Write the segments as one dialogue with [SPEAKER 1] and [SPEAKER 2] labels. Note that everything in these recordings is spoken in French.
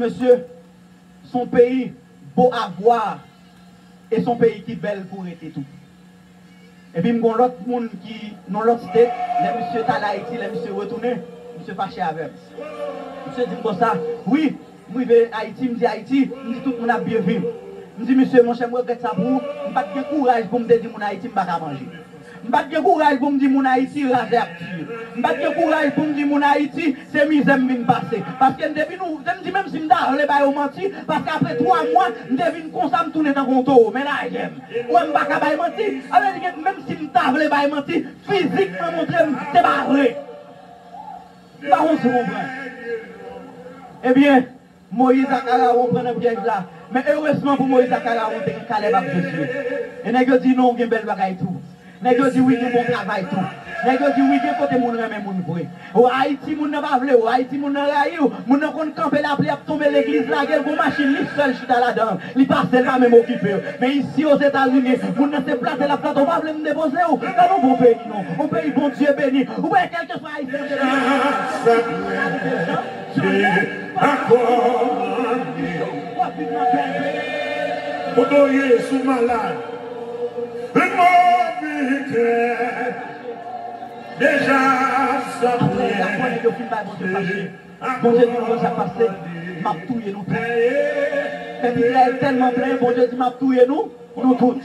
[SPEAKER 1] Monsieur, son pays beau à voir et son pays qui belle pour être tout. Et puis, il y a l'autre monde qui, dans l'autre state, les monsieur à l'Haïti, les monsieur retourné. monsieur fâché avec. Monsieur dit comme ça, oui, moi je vais Haïti, je dis Haïti, je dis tout le monde a bien vu. Je dis monsieur, mon cher, je regrette ça pour vous, je n'ai pas de courage pour me dire mon Haïti, je ne vais pas manger. Je n'ai pas de courage pour me dire mon Haïti, rasé à tuer. Je n'ai pas de courage pour me dire mon Haïti, c'est misère qui vient passer. Parce que je me dis même si je me dis menti, parce qu'après 3 mois, je devine comme ça, je tourne dans le compte. Mais là, j'aime. Moi, je ne vais pas mentir. Alors, même si je me dis mentir, physiquement, c'est pas vrai. Par contre, c'est comprendre. Eh bien, Moïse Akara, on prend un piège là. Mais heureusement pour Moïse Akara, on est calé avec Jésus. Et nous dit non, on a une belle bagaille tout. Nous dit oui, on a un bon travail tout. Nous dit oui, côté moun remet moun vrai. Au Haïti, moun n'a pas vle, au Haïti, moun n'a raï, moun n'a kon camper la pli, tomber l'église là, gel gon machine, li seul chita là-dedans. Li passe là même occupé. Mais ici aux États-Unis, moun n'a se placer la plate, on va vle me déposer ou. Dans nos bons pays non. On pays bon Dieu béni. Ou bien quelque soit haïtien.
[SPEAKER 2] Odoye sou malade. Déjà
[SPEAKER 1] après bon Dieu dit nous ça passé, m'a touillé nous tous. Et Israël tellement plein, bon Dieu dit m'a touillé nous tous.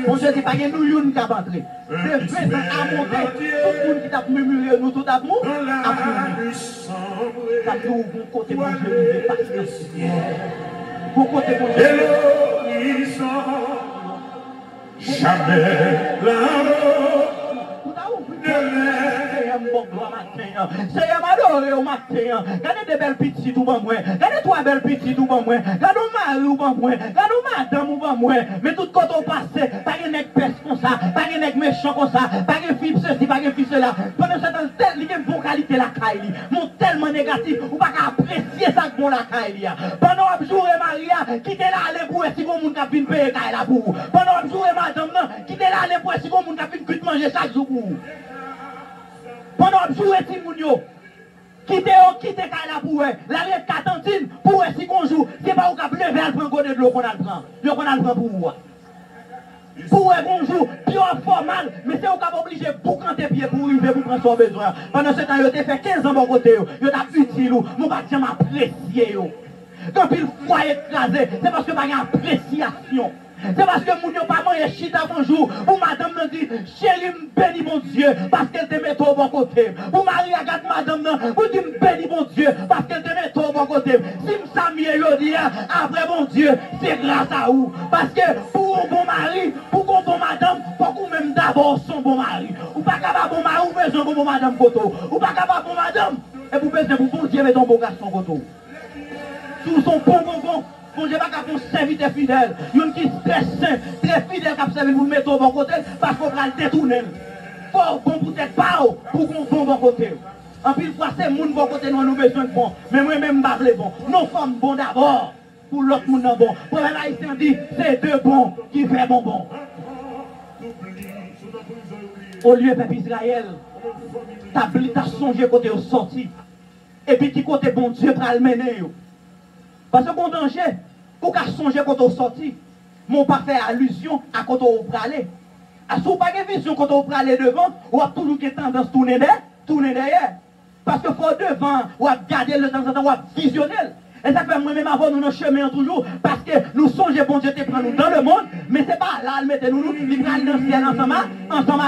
[SPEAKER 1] Bon Dieu dit pas que nous une qui entrer. C'est vrai à monter, tout le monde qui t'a murmuré nous tout à nous, a fini. Ça nous bon côté bon Dieu parce que bon côté bon Dieu.
[SPEAKER 2] Jamais
[SPEAKER 1] Seigneur m'adore au matin. Regardez des belles petites ou pas moins. Regardez 3 belles petites ou pas moins. Regardez mari ou pas moins. Regardez madame ou pas moins. Mais tout quand on passe, pas de nègre peste comme ça, pas de nègre méchant comme ça, pas de fille ceci, pas de fille cela. Pendant ce temps, il y a une bonne qualité la caille. Mon tellement négatif, ou pas apprécier ça que bon la caille. Pendant un jour et Maria, quittez là aller pour si bon monde qui vient payer caille là pour. Pendant un jour et madame, quittez là aller pour si bon monde qui vient manger chaque jour pour. Pendant que je joue et Timounio, quittez la pour la rêve catantine pour si qu'on joue, c'est pas au cap lever à prendre de l'eau qu'on a le prend. L'eau qu'on a le prend pour moi. Pour qu'on joue, pire formal, mais c'est au cap obligé pour quand tes pieds pour arriver pour prendre son besoin. Pendant ce temps, il a fait 15 ans mon côté, il a utile, mon bâtiment apprécié. Quand il faut écraser, c'est parce que pas d'appréciation. C'est parce que moun yo pas mangé chita bonjour. Ou madame me dit, chérie, bénis mon Dieu, parce qu'elle te met au bon côté. Ou Marie regarde madame, vous dites, bénis mon Dieu, parce qu'elle te met au bon côté. Si m'samie yo dit, après mon Dieu, c'est grâce à vous. Parce que pour un bon mari, pour un bon madame, pour qu'on même d'abord son bon mari. Ou pas capable bon mari, ou besoin bon madame koto. Ou pas capable bon madame, et vous besoin pour bon Dieu met ton bon garçon koto. Sous son bon. Bon Dieu, pas qu'à un serviteur fidèle. Il y a une qui est très sain, très fidèle qui a servi pour le mettre au bon côté parce qu'on va le détourner. Fort bon pour être pas pour qu'on bon côté. En plus, fois, c'est mon bon côté, nous avons besoin de bon. Mais moi-même, je ne bon. Nos femmes bon d'abord. Pour l'autre monde bon. Pour les haïtiens dit, c'est deux bons qui fait bon. Au lieu de Israël, t'as songé côté au sorti. Et puis, qui côté bon Dieu pour le mener. Parce que bon danger, pour qu'à songer quand on sortit, mon pas faire allusion à quand on va aller. À ce pas de vision quand on va aller devant, ou à toujours qui tendance à tourner derrière. Parce qu'il faut devant, ou à garder le temps en temps, ou à visionner. Et ça fait moi-même avant nous nos chemins toujours, parce que nous songeons bon Dieu te prend nous dans le monde, mais c'est pas là, mettez-nous, il prend dans le ciel ensemble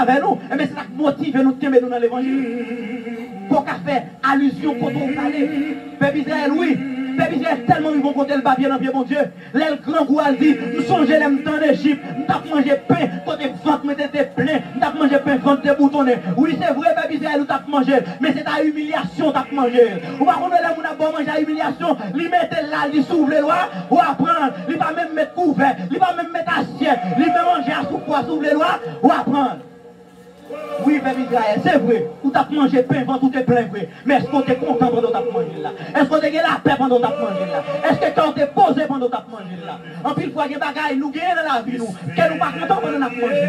[SPEAKER 1] avec nous. Et mais c'est ça qui motive nous de nous dans l'évangile. Pour qu'à faire allusion quand on va aller. Peuple Israël, oui. Peuple Israël tellement ils vont compter le papier dans le pied, mon Dieu. L'aile grand goût a dit, nous songeons les temps d'Égypte, nous avons mangé pain, côté ventre m'était plein, nous avons mangé pain, ventre déboutonné. Oui, c'est vrai, peuple Israël, nous avons mangé, mais c'est à humiliation que nous avons mangé. Ou par contre, là, nous avons mangé à humiliation, lui mettait là, lui s'ouvre les lois, ou apprendre, lui pas même mettre couvert, lui pas même mettre assiette, lui même manger à soupe, s'ouvre les lois, ou apprendre. Oui, peuple Israël, c'est vrai. Vous avez mangé pain quand tout est plein, vrai. Mais est-ce qu'on est content pendant que vous avez mangé là? Est-ce qu'on est la paix pendant que vous avez mangé là? Est-ce que quand on est posé pendant que vous avez mangé là? En plus, il faut que des bagailles nous gagnent dans la vie, nous. Que nous pas contents pendant que nous avons mangé.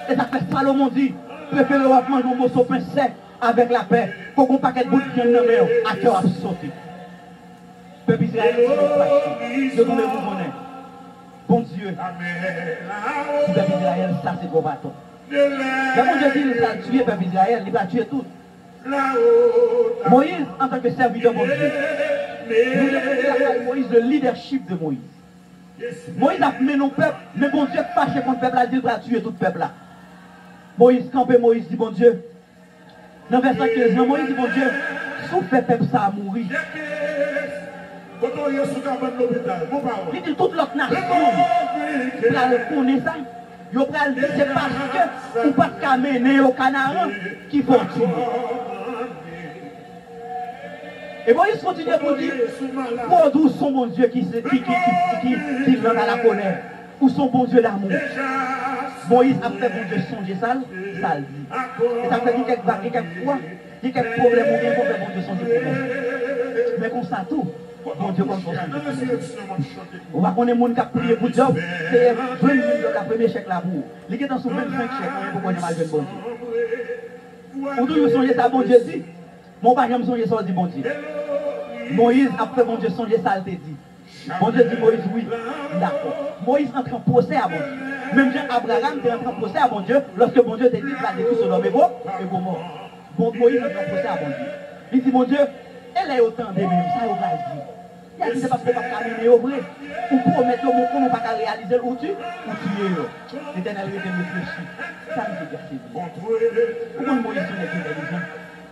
[SPEAKER 1] Et ça fait Salomon dit, préférez manger un morceau de pain sec avec la paix, pour qu'on paquet de bout de viande dans le à cœur à sauter. Peuple Israël, je vous connais. Bon Dieu. Peuple Israël, ça c'est gros bâton. Mais mon Dieu dit, il va tuer le peuple Israël, il va tuer tout. Moïse, en tant que serviteur de mon Dieu, nous avons Moïse, le leadership de Moïse. Moïse a mené nos peuples, mais bon Dieu fâché contre le peuple, il dit qu'il va tuer tout le peuple là. Moïse campé, Moïse dit bon Dieu. Dans verset 15, Moïse dit bon Dieu, si fait peuple ça a mourir. Il dit toute l'autre nation, pour le connaître ça. Yo pral dire c'est parce que ou pas qu'à mener au Canaan qui vont tuer. Et Moïse continue pour dire, pour d'où son bon Dieu qui vient à la colère, ou son bon Dieu d'amour. Moïse a fait bon Dieu songer ça, ça le dit. Et ça fait quelques fois, il y a quelques problèmes, ou bien pour faire bon Dieu songer problème. Mais comme ça tout. Mon Dieu, comme ça. On va connaître les gens qui ont prié pour Job. C'est 20 000 la première chèque là pour. Il est dans son 25 chèques pour connaître mal de bon Dieu. Pour tout, vous songez ça, bon Dieu dit. Mon père, je me songe ça, dit bon Dieu. Moïse, après bon Dieu, songer ça, il te dit. Bon Dieu dit Moïse, oui, d'accord. Moïse entre en procès à bon Dieu. Même Jean Abraham était en procès à bon Dieu lorsque bon Dieu te dit qu'il va détruire Sodome et Gomorrhe. Bon, Moïse entre en procès à bon Dieu. Il dit, mon Dieu, elle est autant de même, ça, il va dire. Il a dit, c'est parce qu'on ne peut pas mener au vrai. Ou promettre au monde qu'on ne peut pas réaliser ou tuer. L'Éternel est réfléchi. Ça me dit verset. Pourquoi Moïse est intelligent?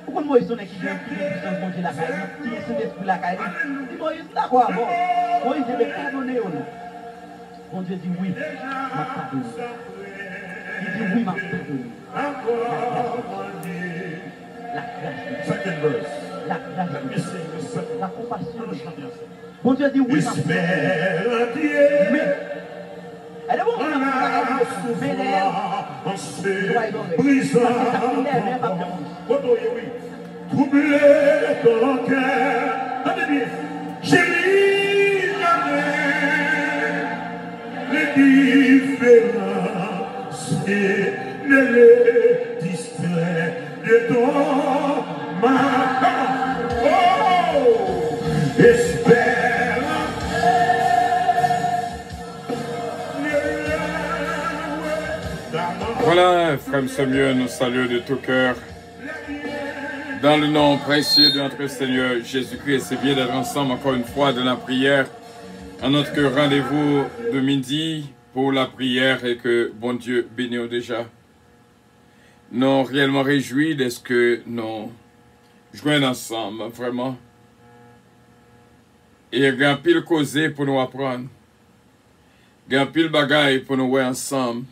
[SPEAKER 1] Pourquoi Moïse est qui vient puissance de Dieu la caille, qui est son esprit la caille? Il dit, Moïse, d'accord, bon. Moïse est pardonné ou non? Bon Dieu dit, oui, m'a pardonné. Il dit, oui, m'a pardonné. La grâce de Dieu. La grâce de Dieu. La compassion de Dieu. Bon Dieu dit oui, ma frère. Mais, elle est bon, on a sauvé d'elle.
[SPEAKER 2] Troublé ton cœur. J'ai mis jamais les différences et ne les distrait de ton ma. Oh, espère.
[SPEAKER 3] Voilà, frère Samuel, nous saluons de tout cœur. Dans le nom précieux de notre Seigneur Jésus-Christ, c'est bien d'être ensemble encore une fois dans la prière. À notre rendez-vous de midi pour la prière et que bon Dieu bénisse déjà. Nous réellement réjouis de ce que nous joignons ensemble, vraiment. Et il y a un pile causé pour nous apprendre. Il y a un pile bagaille pour nous voir ensemble.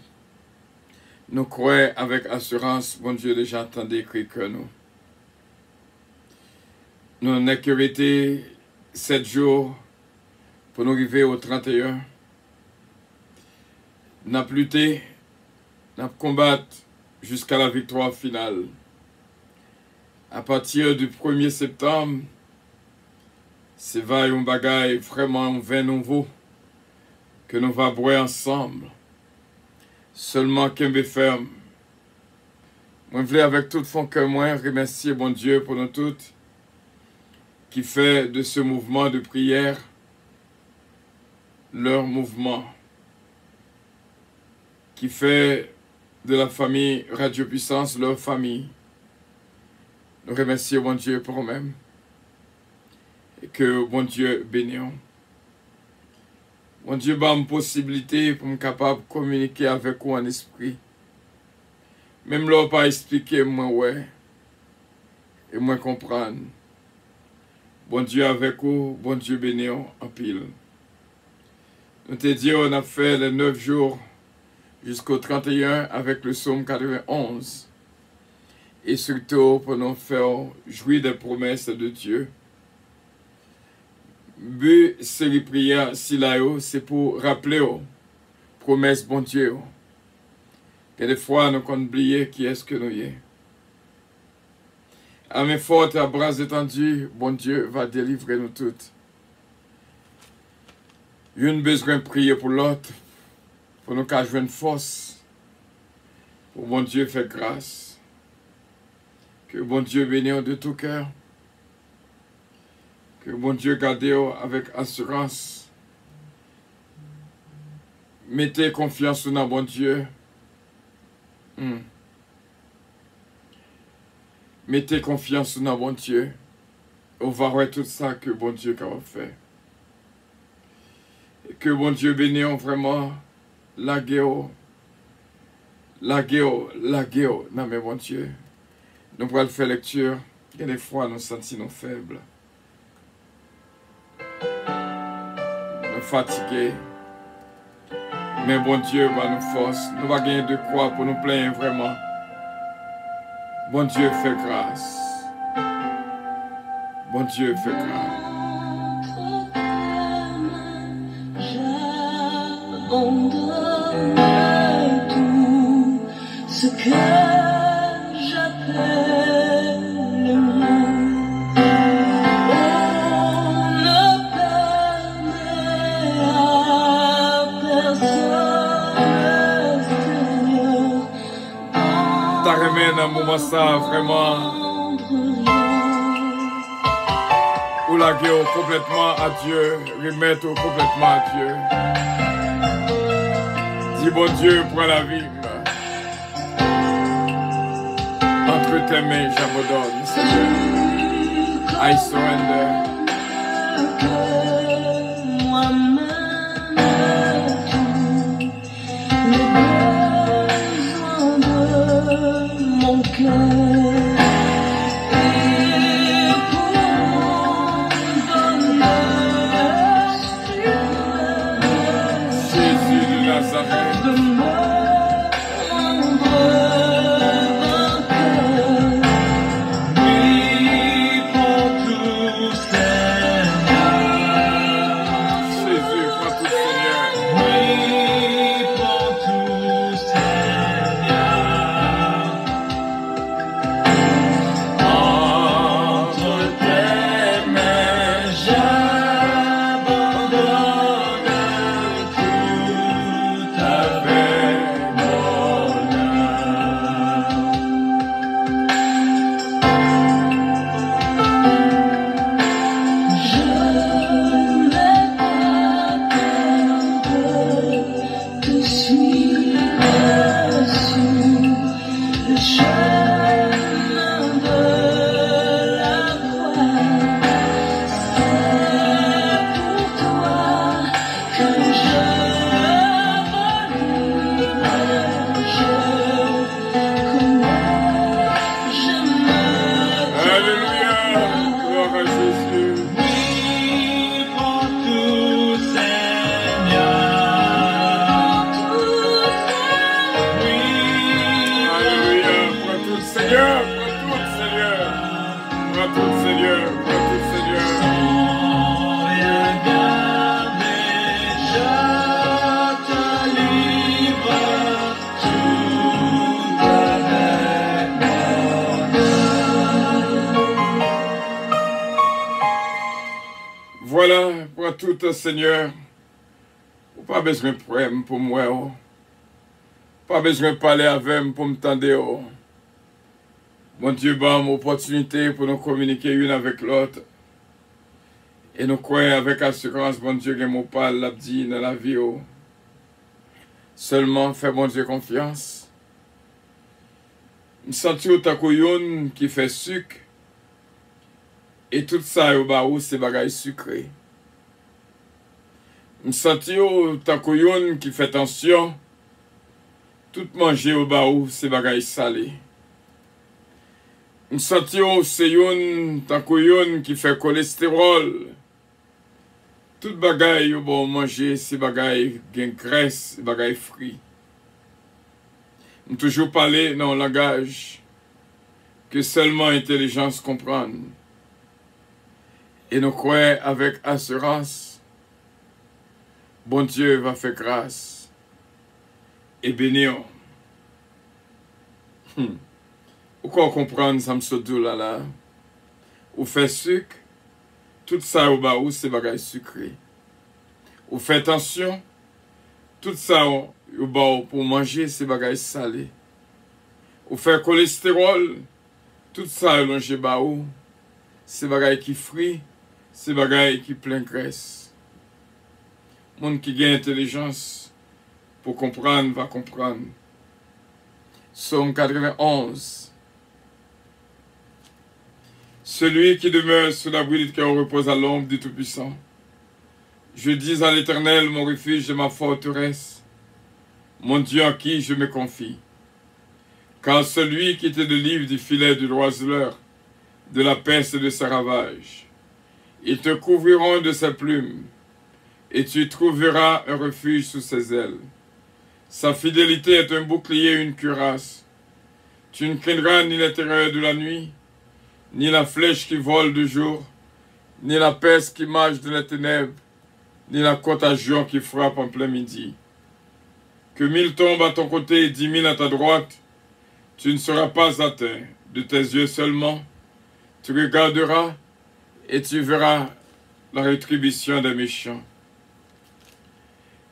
[SPEAKER 3] Nous croyons avec assurance, bon Dieu déjà entendu écrit que nous. Nous n'avons que 7 jours pour nous arriver au 31. Nous avons lutté, nous avons combattu jusqu'à la victoire finale. À partir du 1er septembre, c'est un bagage vraiment un vin nouveau que nous allons boire ensemble. Seulement qu'un be ferme. Moi, je voulais avec tout mon cœur, moi, remercier bon Dieu pour nous toutes qui fait de ce mouvement de prière leur mouvement, qui fait de la famille Radio Puissance leur famille. Nous remercions bon Dieu pour eux-mêmes et que bon Dieu bénisse. Bon Dieu m'a une possibilité pour me capable de communiquer avec vous en esprit. Même là, pas expliquer moi ouais et moi comprendre. Bon Dieu avec vous, bon Dieu béni en pile. Nous te dit on a fait les 9 jours jusqu'au 31 avec le psaume 91. Et surtout pour nous faire jouir des promesses de Dieu. But série prière si là c'est pour rappeler aux promesses bon Dieu. Que des fois nous qu'on oublier qui est-ce que nous y est. À mes fortes à bras étendus, bon Dieu va délivrer nous toutes. Une besoin de prier pour l'autre, pour nous qu'à jouer une force, pour bon Dieu faire grâce. Que bon Dieu bénisse de tout cœur. Que bon Dieu garde avec assurance. Mettez confiance dans bon Dieu. Mettez confiance dans bon Dieu. On va voir tout ça que bon Dieu a fait. Et que bon Dieu bénisse vraiment la guéo. Non mais bon Dieu. Nous pourrons faire lecture. Et des fois nous sentons nous faibles. Nous fatigués. Mais bon Dieu va nous force. Nous va gagner de quoi pour nous plaindre vraiment. Bon Dieu fait grâce. Bon Dieu fait grâce.
[SPEAKER 4] J'abandonne tout ce que j'appelle le mien. On ne permet à personne, Seigneur,
[SPEAKER 3] Ta remède dans un moment ça vraiment. Ou la guerre complètement à Dieu, remettre complètement à Dieu. Dis bon Dieu, prends la vie. Entre tes mains, j'abandonne, Seigneur. I surrender.
[SPEAKER 4] Mon cœur.
[SPEAKER 3] Voilà, pour tout Seigneur, pas besoin de problème pour moi, pas besoin de parler avec moi pour m'entendre. Mon Dieu, bah, une opportunité pour nous communiquer une avec l'autre. Et nous croyons avec assurance, bon Dieu, que mon parle l'a dit dans la vie. Seulement, fais bon Dieu confiance. Je sens que qui fait sucre. Et tout ça, c'est bagaille sucré. Je sens que qui fait tension. Tout manger au baou, c'est bagaille salé. Je sens que c'est yon qui fait cholestérol. Tout bagaille au bon manger, c'est bagaille gen graisse, c'est bagaille frit. Je toujours parler dans un langage que seulement l'intelligence comprend. Et nous croyons avec assurance, bon Dieu va faire grâce et bénir. Ou qu'on comprenne ça me saute là. Ou fait sucre, tout ça au bas c'est bagage sucré. Ou fait attention, tout ça au bas pour manger c'est bagage salé. Ou fait cholestérol, tout ça au longe bas c'est bagage qui frit. C'est bagaille qui plein graisse. Monde qui gagne intelligence pour comprendre va comprendre. Psaume 91. Celui qui demeure sous l'abri du cœur repose à l'ombre du Tout-Puissant. Je dis à l'Éternel, mon refuge et ma forteresse, mon Dieu en qui je me confie. Car celui qui te délivre du filet de l'oiseleur, de la peste et de ses ravages, ils te couvriront de ses plumes, et tu trouveras un refuge sous ses ailes. Sa fidélité est un bouclier et une cuirasse. Tu ne craindras ni la terreur de la nuit, ni la flèche qui vole de jour, ni la peste qui marche dans les ténèbres, ni la contagion qui frappe en plein midi. Que 1000 tombent à ton côté et 10 000 à ta droite, tu ne seras pas atteint. De tes yeux seulement, tu regarderas et tu verras la rétribution des méchants.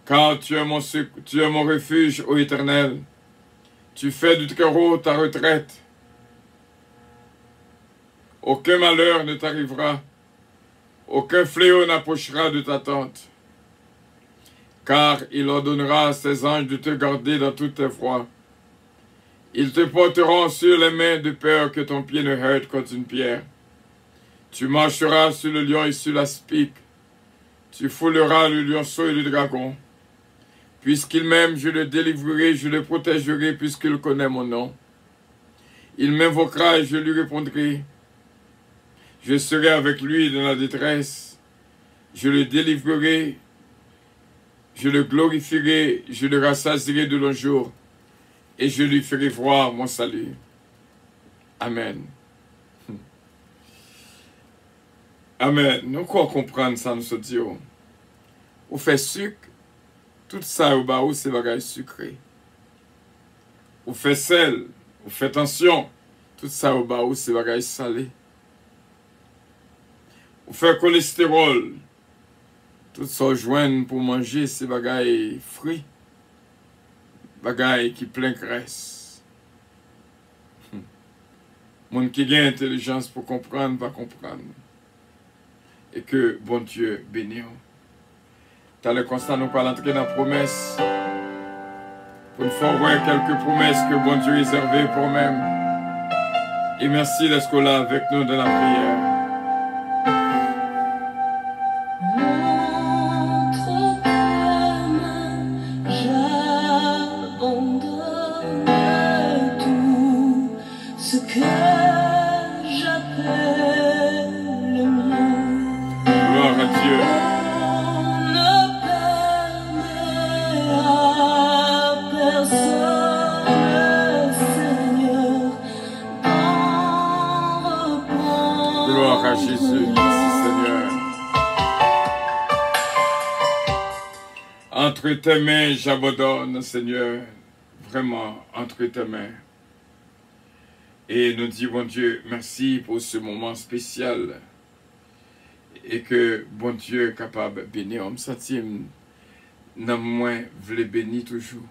[SPEAKER 3] Car tu es mon refuge, ô Éternel. Tu fais du terreau ta retraite. Aucun malheur ne t'arrivera. Aucun fléau n'approchera de ta tente. Car il ordonnera à ses anges de te garder dans toutes tes voies. Ils te porteront sur les mains de peur que ton pied ne heurte contre une pierre. Tu marcheras sur le lion et sur l'aspic. Tu fouleras le lionceau et le dragon. Puisqu'il m'aime, je le délivrerai, je le protégerai, puisqu'il connaît mon nom. Il m'invoquera et je lui répondrai. Je serai avec lui dans la détresse. Je le délivrerai, je le glorifierai, je le rassasierai de longs jours, et je lui ferai voir mon salut. Amen. Amen. Nous quoi comprendre ça, nous se disons. On fait sucre, tout ça au bas, c'est bagage sucré. On fait sel, on fait tension, tout ça au bas, c'est bagage salé. On fait cholestérol, tout ça joigne pour manger, c'est bagage fruits, bagage qui plein graisse. Mon qui a intelligence pour comprendre, va comprendre. Et que bon Dieu bénisse. T'as le constat, nous pas l'entrer dans la promesse. Pour nous faire voir quelques promesses que bon Dieu a réservées pour même. Et merci d'être là avec nous dans la prière. Entre tes mains, j'abandonne, Seigneur, vraiment, entre tes mains. Et nous disons, bon Dieu, merci pour ce moment spécial. Et que, bon Dieu, est capable de bénir. On me sentit, non moins, voulait bénir toujours.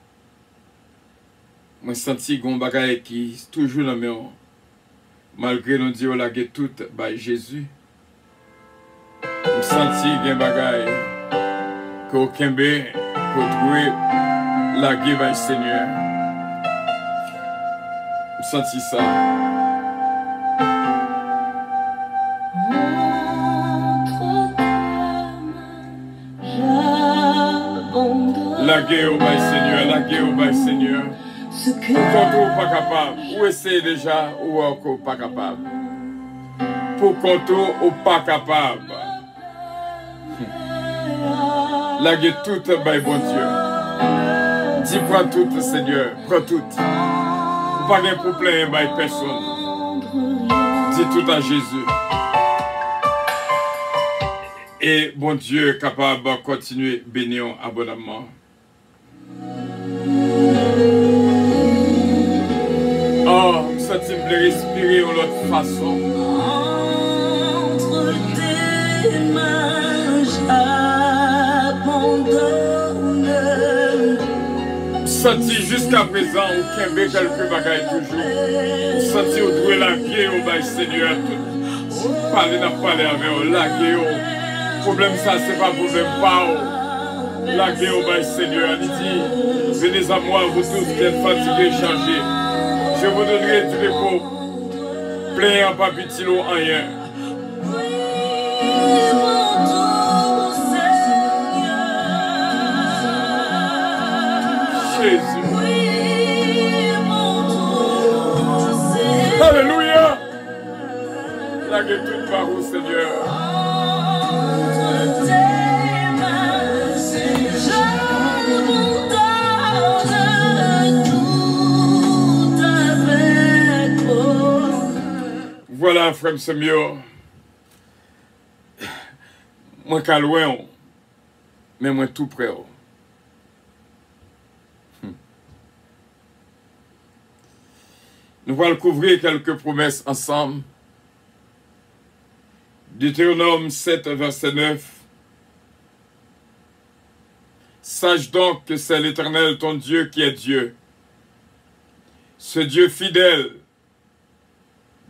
[SPEAKER 3] Moi, senti qu'on bagaille qui toujours dans mes mains. Malgré nous dire, on l'a tout par Jésus. Je senti qu'on bagaille qu'aucun bé pour trouver la guerre par le Seigneur. Je senti ça. La guerre par le Seigneur, la guerre par le Seigneur. Pour contour pas capable, ou essayer déjà, ou encore pas capable. Pour contour ou pas capable. La guerre toute, by bon Dieu. Dis, prends tout, Seigneur, prends tout. Pas de problème, by personne. Dis tout à Jésus. Et bon Dieu, capable de continuer bénir abondamment. Oh, ça te plaît respirer de l'autre façon.
[SPEAKER 4] Entre tes mains, j'abandonne.
[SPEAKER 3] Senti jusqu'à présent, ou kembe quelques bagailles toujours. Senti ou doué la guerre au bail Seigneur. Parler n'a parlé avec eux, la guerre. Problème ça, c'est pas problème pas. La guerre au bail Seigneur. Il dit, venez à moi, vous tous qui êtes fatigués, chargés. Je vous donnerai du repos. Plein en papitilo en rien. Jésus. Alléluia. La gueule toute par vous, Seigneur. Voilà, frère Samuel. Moi, qu'à loin, mais moi, tout près. Nous allons couvrir quelques promesses ensemble. Deutéronome 7, verset 9. Sache donc que c'est l'Éternel, ton Dieu, qui est Dieu. Ce Dieu fidèle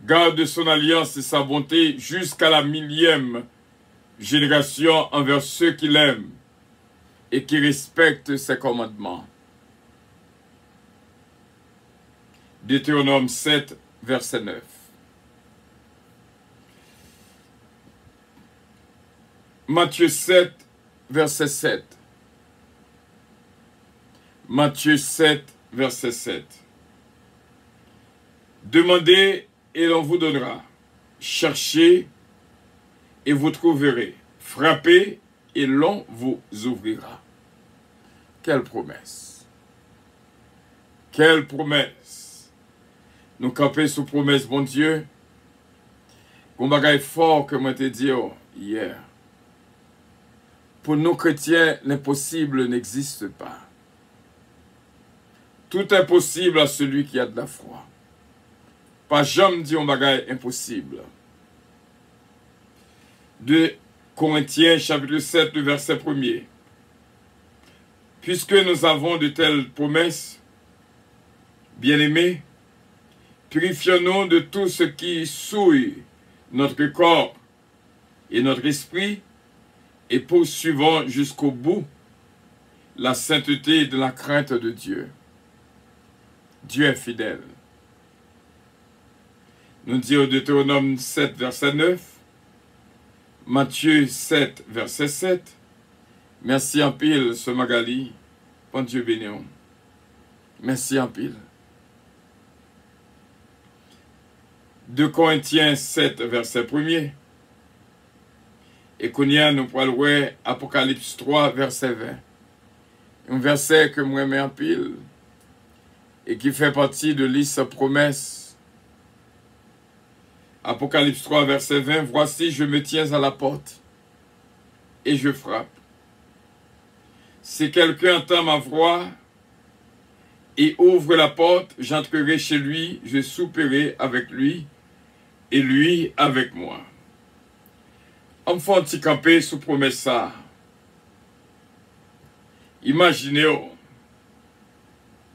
[SPEAKER 3] garde son alliance et sa bonté jusqu'à la 1000e génération envers ceux qui l'aiment et qui respectent ses commandements. Deutéronome 7, verset 9. Matthieu 7, verset 7. Matthieu 7, verset 7. Demandez et l'on vous donnera. Cherchez et vous trouverez. Frappez et l'on vous ouvrira. Quelle promesse! Quelle promesse! Nous camper sous promesse, bon Dieu. Qu'on bagaille fort que moi te dit hier. Pour nous chrétiens, l'impossible n'existe pas. Tout est possible à celui qui a de la foi. Pas jamais dit on bagaille impossible. 2 Corinthiens chapitre 7, le verset 1er. Puisque nous avons de telles promesses, bien-aimés, purifions-nous de tout ce qui souille notre corps et notre esprit et poursuivons jusqu'au bout la sainteté de la crainte de Dieu. Dieu est fidèle. Nous dit au Deutéronome 7, verset 9, Matthieu 7, verset 7, merci en pile, ce Magali, bon Dieu béni. Merci en pile. 2 Corinthiens 7, verset 1er, et Kounia nous pourrons voir Apocalypse 3, verset 20. Un verset que moi mets en pile et qui fait partie de l'île promesse. Apocalypse 3, verset 20. Voici, je me tiens à la porte et je frappe. Si quelqu'un entend ma voix et ouvre la porte, j'entrerai chez lui, je souperai avec lui et lui avec moi. On me fait un petit camper sous promesse ça. Imaginez,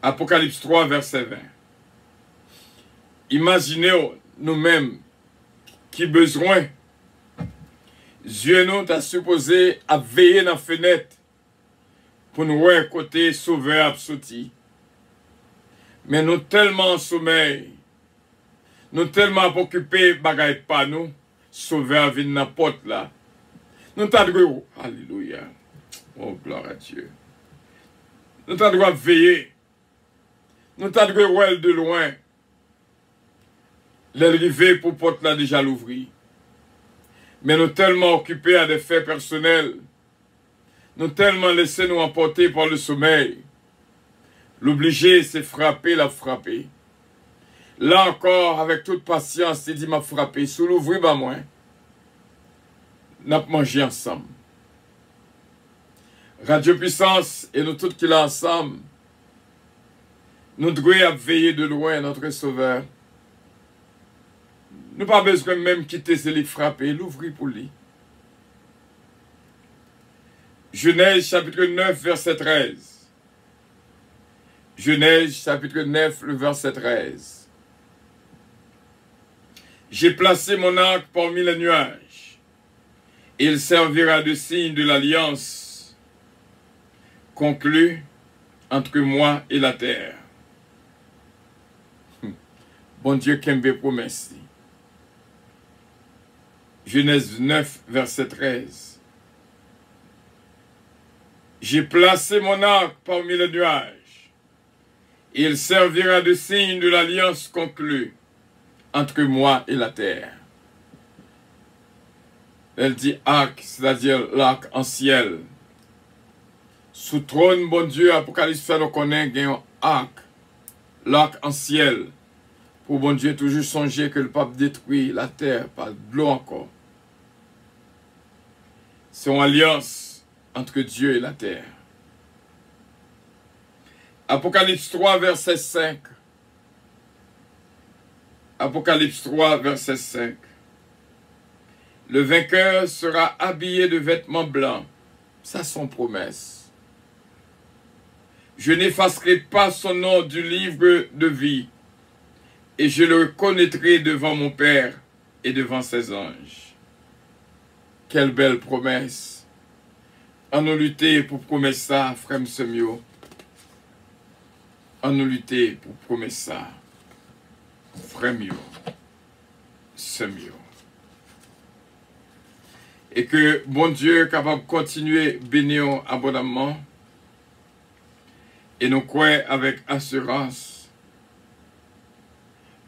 [SPEAKER 3] Apocalypse 3, verset 20. Imaginez nous-mêmes qui besoin, Dieu nous a supposé à veiller dans la fenêtre pour nous voir côté sauveur absouti. Mais nous tellement en sommeil, nous tellement occupés, bagaille pas nous, sauveur vient dans la porte là. Nous t'adressons, alléluia, oh gloire à Dieu. Nous t'adressons veiller, nous t'adressons de loin. L'arrivée pour porte là déjà l'ouvrir. Mais nous tellement occupés à des faits personnels, nous tellement laissés nous emporter par le sommeil. L'obligé, c'est frapper, la frapper. Là encore, avec toute patience, il dit m'a frappé. Sous l'ouvrir, bah moi, n'a pas mangé ensemble. Radio Puissance et nous tous qui là ensemble, nous devons veiller de loin notre Sauveur. Nous n'avons pas besoin même quitter ce lit frapper, l'ouvrir pour lui. Genèse chapitre 9, verset 13. Genèse chapitre 9, le verset 13. J'ai placé mon arc parmi les nuages. Il servira de signe de l'alliance conclue entre moi et la terre. Bon Dieu, qu'aime promesse. Genèse 9, verset 13. J'ai placé mon arc parmi les nuages, et il servira de signe de l'alliance conclue entre moi et la terre. Elle dit arc, c'est-à-dire l'arc en ciel. Sous trône, bon Dieu, Apocalypse fait nous connaît un arc, l'arc en ciel. Pour bon Dieu, toujours songer que le pape détruit la terre par de l'eau encore. C'est une alliance entre Dieu et la terre. Apocalypse 3, verset 5. Apocalypse 3, verset 5. Le vainqueur sera habillé de vêtements blancs. Ça, c'est son promesse. Je n'effacerai pas son nom du livre de vie, et je le connaîtrai devant mon Père et devant ses anges. Quelle belle promesse. On nous lutter pour promettre ça, frère Semio. On nous lutter pour promettre ça, frère Semio. Et que bon Dieu est capable de continuer à bénir abondamment. Et nous croyons avec assurance.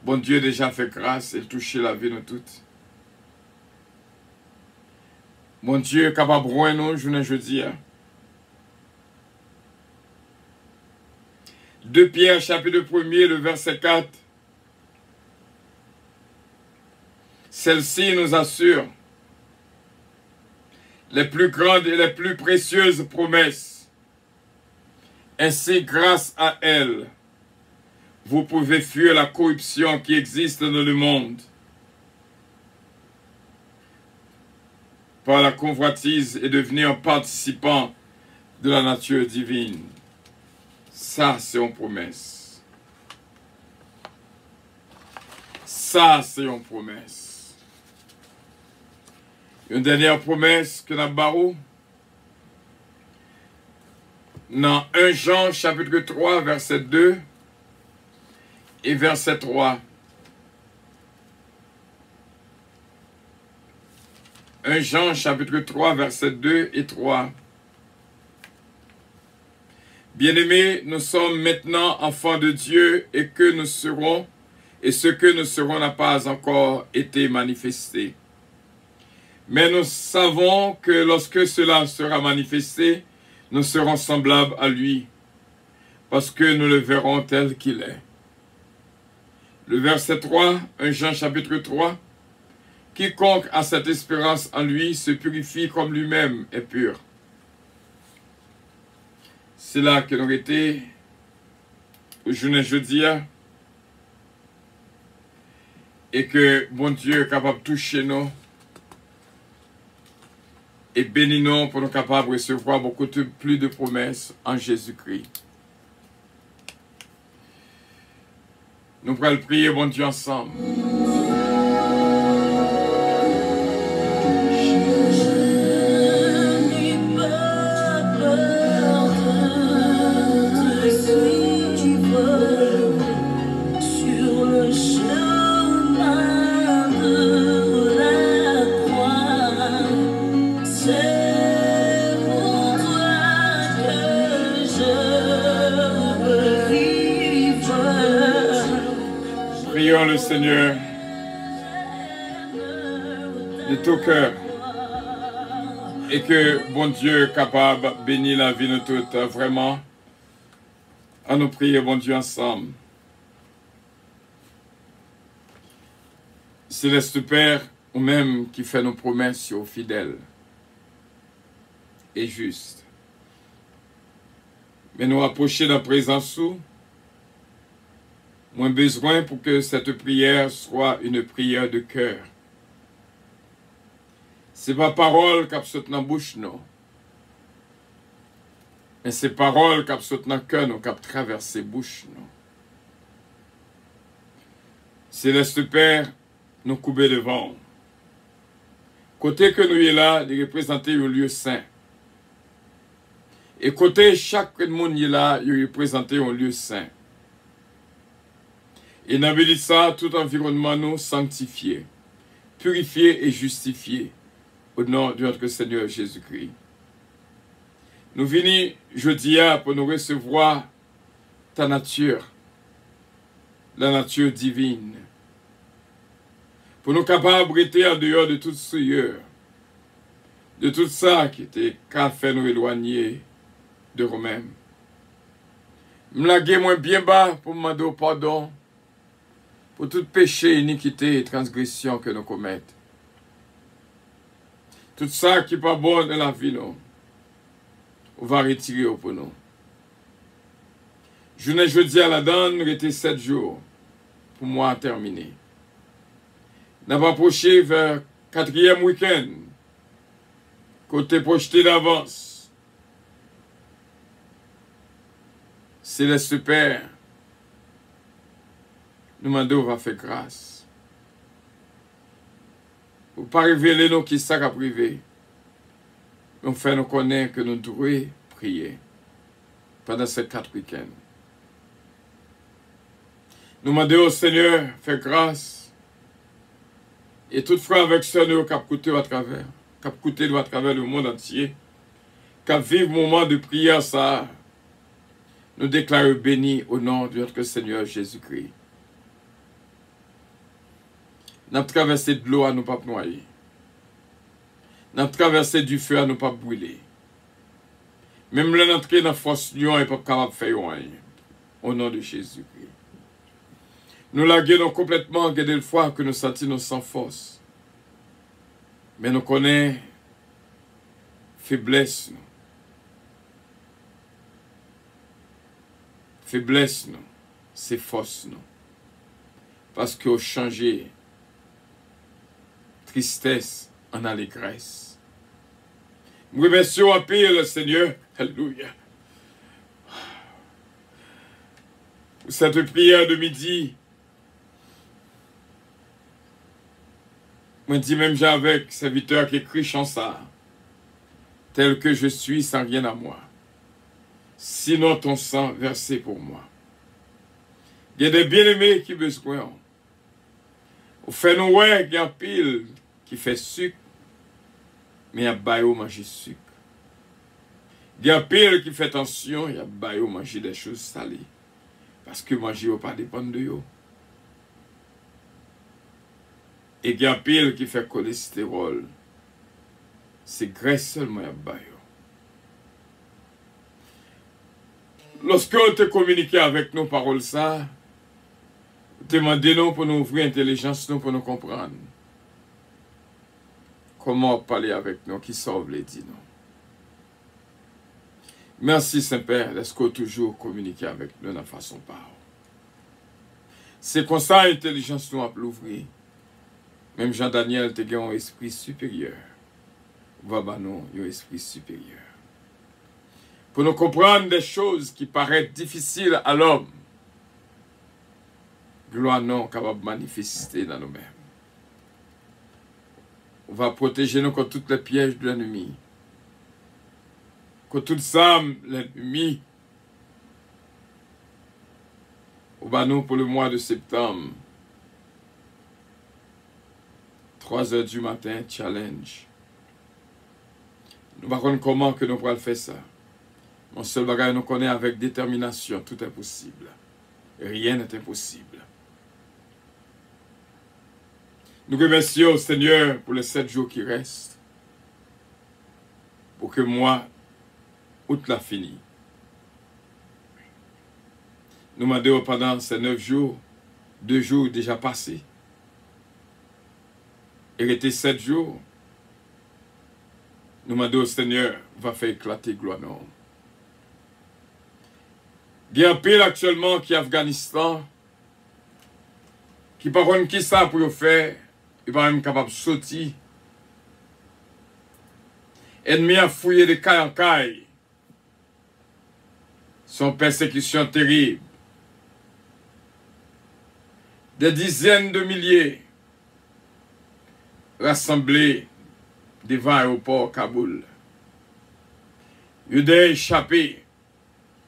[SPEAKER 3] Bon Dieu déjà fait grâce et touché la vie de nous toutes. Mon Dieu est capable de voir nous, je ne dis. 2 Pierre, chapitre 1er, le verset 4. Celle-ci nous assure les plus grandes et les plus précieuses promesses. Ainsi, grâce à elle, vous pouvez fuir la corruption qui existe dans le monde par la convoitise et devenir participant de la nature divine. Ça, c'est une promesse. Ça, c'est une promesse. Une dernière promesse que nous avons dans 1 Jean chapitre 3, verset 2 et verset 3. 1 Jean chapitre 3, verset 2 et 3. Bien-aimés, nous sommes maintenant enfants de Dieu et que nous serons, et ce que nous serons n'a pas encore été manifesté. Mais nous savons que lorsque cela sera manifesté, nous serons semblables à lui, parce que nous le verrons tel qu'il est. Le verset 3, 1 Jean chapitre 3. Quiconque a cette espérance en lui se purifie comme lui-même est pur. C'est là que nous étions au journée jeudi, et que bon Dieu est capable de toucher nous et bénir nous pour nous capables de recevoir beaucoup plus de promesses en Jésus-Christ. Nous pourrons prier bon Dieu ensemble. Prions le Seigneur de tout cœur et que bon Dieu est capable de bénir la vie de nous toutes, vraiment. À nous prier, bon Dieu, ensemble. Céleste Père, ou même qui fait nos promesses aux fidèles et justes. Mais nous approcher de la présence sous. Moins besoin pour que cette prière soit une prière de cœur. Ce n'est pas parole qui saute dans la bouche, non. Mais c'est parole qui saute dans le cœur, non, qui traverse la bouche, non. Céleste Père, nous couper devant. Côté que nous y est là, de représenter un lieu saint. Et côté chaque monde y est là, de représenter un lieu saint. Et n'avez ça, tout environnement nous sanctifié. purifiés et justifiés au nom de notre Seigneur Jésus-Christ. Nous venons jeudi pour nous recevoir ta nature, la nature divine, pour nous capables d'être en dehors de toute souillure, de tout ça qui était qu'à faire nous éloigner de nous-mêmes. Je me moins bien bas pour me demander pardon pour tout péché, iniquité et transgression que nous commettons. Tout ça qui n'est pas bon dans la vie, nous, on va retirer pour nous. Jeudi à la donne, nous étions 7 jours pour moi terminer. Nous avons approché vers 4e week-end, côté projeté d'avance. Céleste Père, nous demandons va faire grâce. Pour ne pas révéler nous qui ça a privé. Nous fait nous connaître que nous devons prier pendant ces 4 week-ends. Nous demandons au Seigneur faire grâce. Et toutefois avec ce nous qui a coûté à travers, qui a coûté à travers le monde entier, qui a vécu le moment de prière ça, nous déclarons bénis au nom de notre Seigneur Jésus-Christ. Nous avons traversé de l'eau à nous pas noyer. Nous avons traversé du feu à nous pas brûler. Même l'entrée dans la force lion n'est pas capable de faire rien. Au nom de Jésus-Christ. Nous la guérons complètement, guérir le foi que nous sentons sans force. Mais nous connaissons faiblesse. Faiblesse, c'est force. Parce qu'on changé tristesse en allégresse. Nous remercions à paix le Seigneur. Alléluia. Pour cette prière de midi, moi dis même j'ai avec serviteur qui écrit chansa, tel que je suis sans rien à moi. Sinon ton sang versé pour moi. Il y a des bien-aimés qui besoin. Au fait nous ouais, il y a pile qui fait sucre, mais il y a baillot manger sucre. Il y a pile qui fait attention, il y a baillot manger des choses salées. Parce que manger ne pas dépendre de eux. Et il y a pile qui fait cholestérol. C'est graisse seulement il y a baillot. Lorsque on te communique avec nos paroles, ça, demandez-nous pour nous ouvrir l'intelligence, nous pour nous comprendre. Comment parler avec nous, qui sauve les dits, nous. Merci Saint-Père, est-ce qu'on toujours communiquer avec nous de la façon par. C'est comme ça l'intelligence nous a l'ouvrir. Même Jean-Daniel te gagne un esprit supérieur. Voilà, non, un esprit supérieur. Pour nous comprendre des choses qui paraissent difficiles à l'homme, gloire non capable de manifester dans nous-mêmes. On va protéger nous contre tous les pièges de l'ennemi. Contre toutes âmes, l'ennemi. On va nous pour le mois de septembre. 3 h du matin, challenge. Nous ne savons pas comment que nous pourrons faire ça. Mon seul bagage nous connaît avec détermination, tout est possible. Rien n'est impossible. Nous remercions Seigneur pour les 7 jours qui restent. Pour que moi, août l'a fini. Nous demandons pendant ces 9 jours, 2 jours déjà passés. Il était 7 jours. Nous demandons au Seigneur, va faire éclater gloire non. Il y a un pays actuellement qui est Afghanistan, qui par contre qui ça pour faire, il n'est pas même capable de sortir. Ennemi a fouillé de caille en caille. Son persécution terrible. Des dizaines de milliers rassemblés devant l'aéroport Kaboul. Ils ont échappé.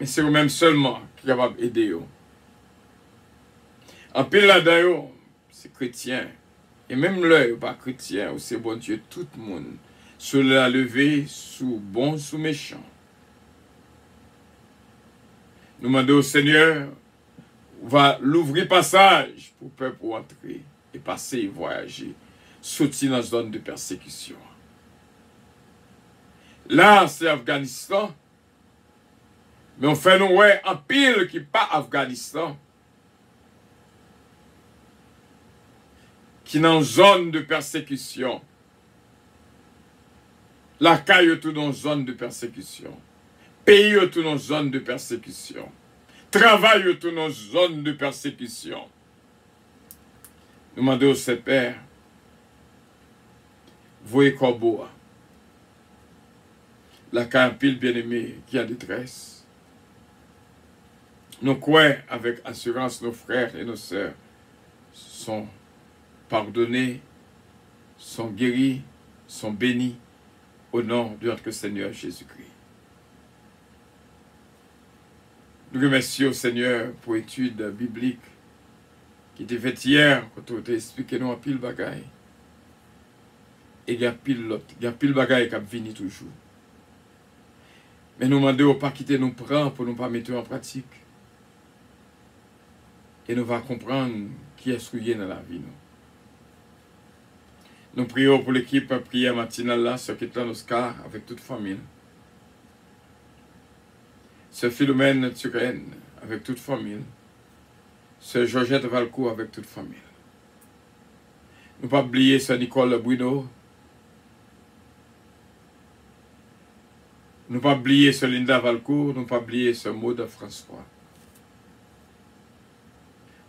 [SPEAKER 3] Mais c'est eux-mêmes seulement qui sont capables d'aider. En pile là-dedans, c'est chrétien. Et même l'œil, pas chrétien, ou c'est bon Dieu, tout le monde, cela levé sous bon, sous méchant. Nous demandons au Seigneur, va l'ouvrir passage pour le peuple entrer et passer et voyager, sortir dans la zone de persécution. Là, c'est Afghanistan, mais on fait nous ouais en pile qui pas Afghanistan, qui est dans une zone de persécution. La caille est tout dans une zone de persécution. Pays est tout dans une zone de persécution. Travail est tout dans une zone de persécution. Nous demandons au Saint-Père, voyez Corbeau, la caille pile bien-aimée qui a détresse. Nous croyons avec assurance nos frères et nos sœurs sont pardonnés, sont guéris, sont bénis au nom de notre Seigneur Jésus-Christ. Nous remercions au Seigneur pour l'étude biblique qui était faite hier, quand on t'a expliqué nous en pile bagaille. Et il y a pile l'autre, il y a pile bagaille qui a venu toujours. Mais nous demandons de ne pas quitter nos prendre pour ne pas mettre en pratique. Et nous allons comprendre qui est souillé dans la vie. Nous prions pour l'équipe prière matinale là, ce qui est dans Oscar, avec toute famille. Ce Philomène Turenne, avec toute famille. Ce Georgette Valcourt, avec toute famille. Nous ne pas oublier ce Nicole Bruno. Nous ne pas oublier ce Linda Valcourt. Nous ne pas oublier ce Maud François.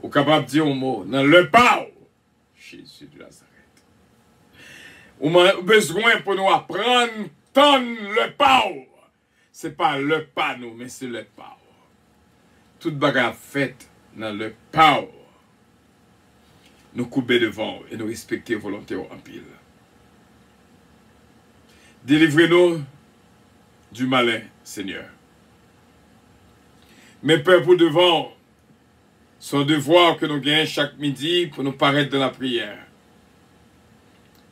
[SPEAKER 3] Ou capable de dire un mot, dans le pas, Jésus de Nazareth. On a besoin pour nous apprendre, tendre le pas. Ce n'est pas le pas, nous, mais c'est le pas. Toute bagarre faite dans le pas. Nous couper devant et nous respecter volonté en pile. Délivrez-nous du malin, Seigneur. Mes peuples devant, son devoir que nous gagnons chaque midi pour nous paraître dans la prière.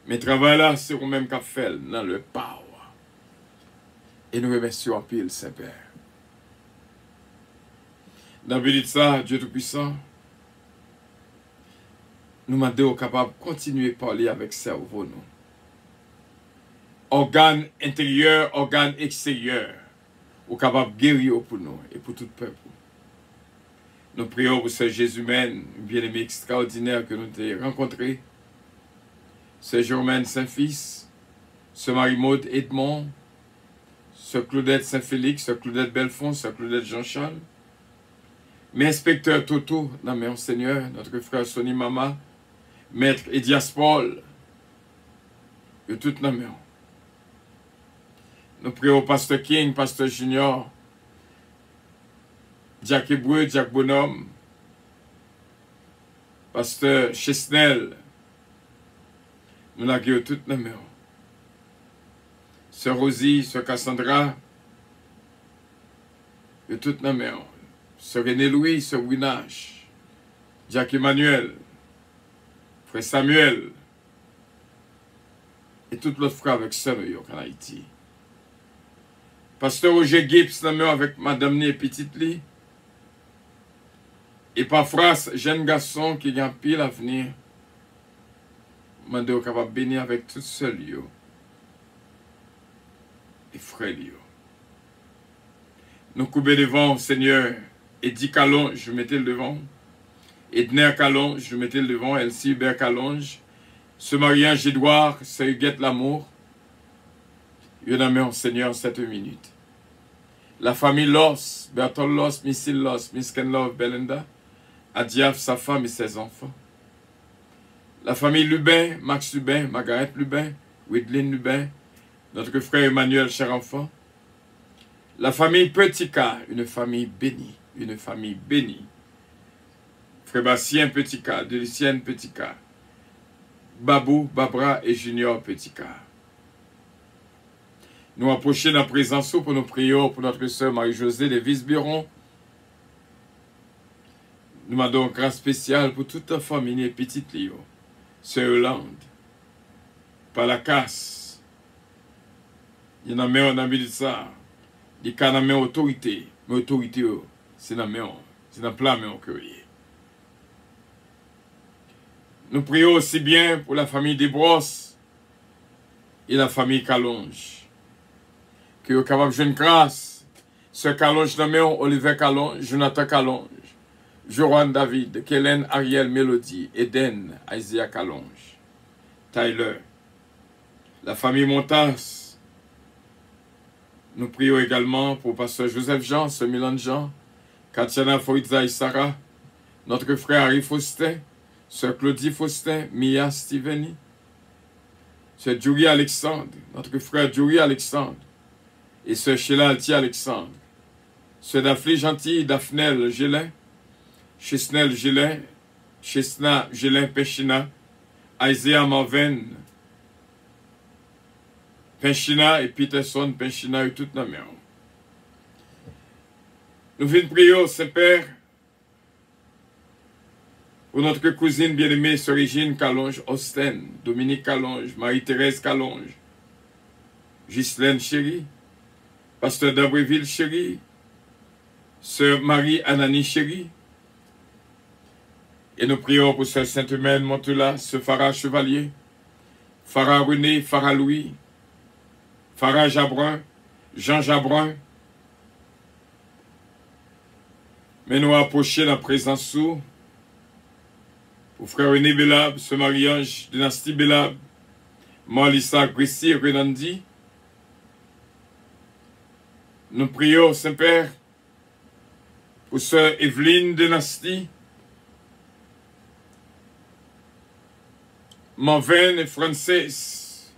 [SPEAKER 3] Mais travail là, c'est nous-mêmes qui fait dans le pas. Et nous remercions en pile, Saint-Père. Dans le ça, Dieu Tout-Puissant, nous demandons capables de continuer à parler avec cerveau, nous. Organes intérieurs, organes extérieurs, ou capables de guérir pour nous et pour tout le peuple. Nous prions pour ce Jésus-même, bien-aimé extraordinaire que nous avons rencontré, ce Germaine Saint-Fils, ce Marie-Maude Edmond, ce Claudette Saint-Félix, ce Claudette Belfond, ce Claudette Jean-Charles, mes inspecteurs Toto, dans mon Seigneur, notre frère Sonny Mama, maître Edias Paul, et tout dans mes. Nous prions au pasteur King, pasteur Junior, Jack Hébreu, Jack Bonhomme, pasteur Chesnel, nous l'avons tout dans mes. Sœur Rosie, Sœur Cassandra, et tout dans mes. Sœur René Louis, Sœur Winache, Jacques Emmanuel, Frère Samuel, et tout l'autre frère avec Sœur en Haïti. Pasteur Roger Gibbs, avec Madame Né Petite Lee, et parfois, jeune garçon qui a un pile à venir, je suis capable de bénir avec tout seul, et frère. Nous coupons devant, Seigneur, Eddie Calonge, je mettais le devant. Edner Calonge, je mettais le devant. Elsie Hubert Calonge. Ce Marie-Ange Edouard, ce Huguette Lamour. Il y en a mis, Seigneur, 7 minutes. La famille Loss, Bertol Loss, Missile Loss, Miss Ken Love, Belinda. Adiaf, sa femme et ses enfants. La famille Lubin, Max Lubin, Margaret Lubin, Widlin Lubin, notre frère Emmanuel, cher enfant. La famille Petit-Cas, une famille bénie, une famille bénie. Frère Bastien Petit-Cas, Delicienne Petit-Cas, Babou, Babra et Junior Petit-Cas. Nous approchons dans la présence pour nous prions pour notre sœur Marie-Josée de Visbiron. Nous demandons grâce spéciale pour toute la famille et petite Léo. Sœur Hollande, par la casse, il y a une main de ça, il y a une autorité, mais l'autorité, c'est dans la main, c'est dans le plan que nous prions aussi bien pour la famille des Brosses et la famille Calonge. Que vous capable de jouer une grâce. Sœur Calonge dans la main, Olivier Calonge, Jonathan Calonge, Joran David, Kellen Ariel Mélodie, Eden, Isaiah Calonge, Tyler, la famille Montas. Nous prions également pour Pasteur Joseph Jean, Sœur Milan Jean, Katiana Foïza et Sarah, notre frère Harry Faustin, Sœur Claudie Faustin, Mia Steveni, Sœur Julie Alexandre, notre frère Julie Alexandre, et Sœur Sheila Altier Alexandre, Sœur Daphne Gentil, Daphnel Gélin, Chesnel Gélin, Chesna Gélin Penchina, Isaiah Marvin, Penchina et Peterson Penchina et toute la main. Nous venons prier, Saint-Père, pour notre cousine bien-aimée, Sœur Régine Calonge, Austin, Dominique Calonge, Marie-Thérèse Calonge, Ghislaine Chéri, Pasteur d'Abreville Chéri, Sœur Marie-Anani Chéri, et nous prions pour Sœur Sainte-Humaine Montula, Sœur Farah Chevalier, Farah René, Farah Louis, Farah Jabrun, Jean Jabrun. Mais nous approcher la présence sous pour frère René Belab, Sœur Marie-Ange, Dynastie Belab, Marlissa Grissi et Renandi. Nous prions, Saint-Père, pour Sœur Evelyne Dynastie, Marvin et Francis.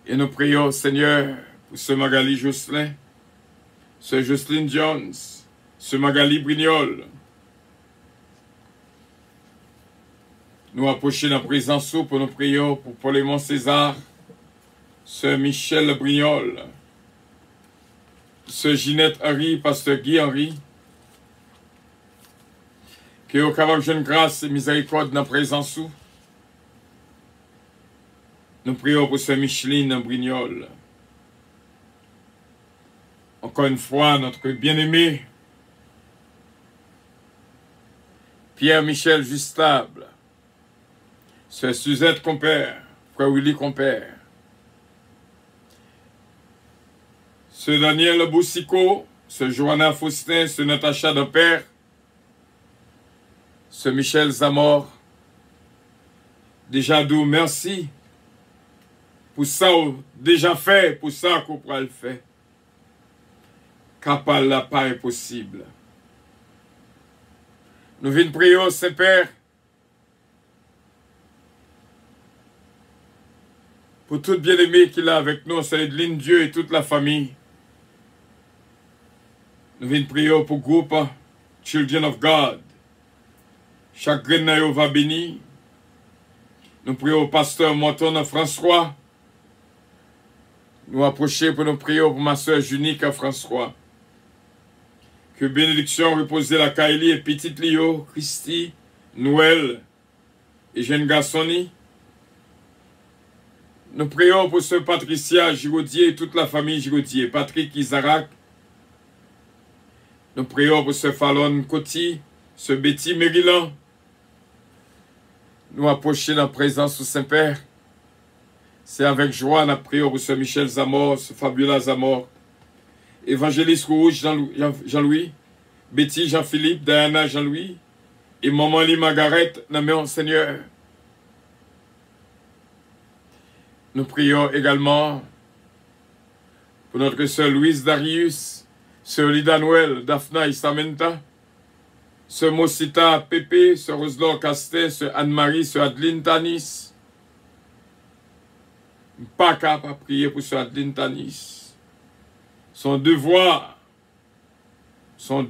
[SPEAKER 3] Et nous prions, Seigneur, pour Sœur Magali Jocelyn, Sœur Jocelyne Jones, Sœur Magali Brignol. Nous approcher la présence pour nous prions pour Paul-Aimon César, Sœur Michel Brignol, Sœur Ginette Henry, Pasteur Guy Henry. Que au capable de grâce et miséricorde dans la présence. Nous prions pour Sœur Micheline Brignol. Encore une fois, notre bien-aimé Pierre-Michel Justable, Sœur Suzette Compère, Frère Willy Compère, Sœur Daniel Boussico, Sœur Johanna Faustin, Sœur Natacha Depère, Sœur Michel Zamor. Déjà d'où merci pour ça déjà fait, pour ça qu'on pourra le faire. Car la pas est possible. Nous venons prier au Saint-Père pour tout bien-aimé qu'il a avec nous, c'est Edline Dieu et toute la famille. Nous venons prier pour le groupe Children of God. Chaque grain va béni. Nous prions au pasteur Morton François. Nous approcher pour nous prier pour ma soeur Junique François. Que bénédiction repose la Kaili et petite Lio, Christy, Noël et jeune garçonni. Nous prions pour ce Patricia Giraudier et toute la famille Giraudier, Patrick Isaac. Nous prions pour ce Fallon Coty, ce Betty Maryland. Nous approcher la présence du Saint-Père. C'est avec joie nous prions pour ce Michel Zamor, ce Fabiola Zamor, Évangéliste Rouge Jean-Louis, Betty Jean-Philippe, Diana Jean-Louis, et Maman Lee Margaret, nommé Seigneur. Nous prions également pour notre sœur Louise Darius, sœur Lida Noël, Daphna Isamenta, sœur Mosita Pépé, sœur Roselor Castet, sœur Anne-Marie, sœur Adeline Tanis. Pas capable de prier pour sœur Adeline Tanis. Son devoir. Sœur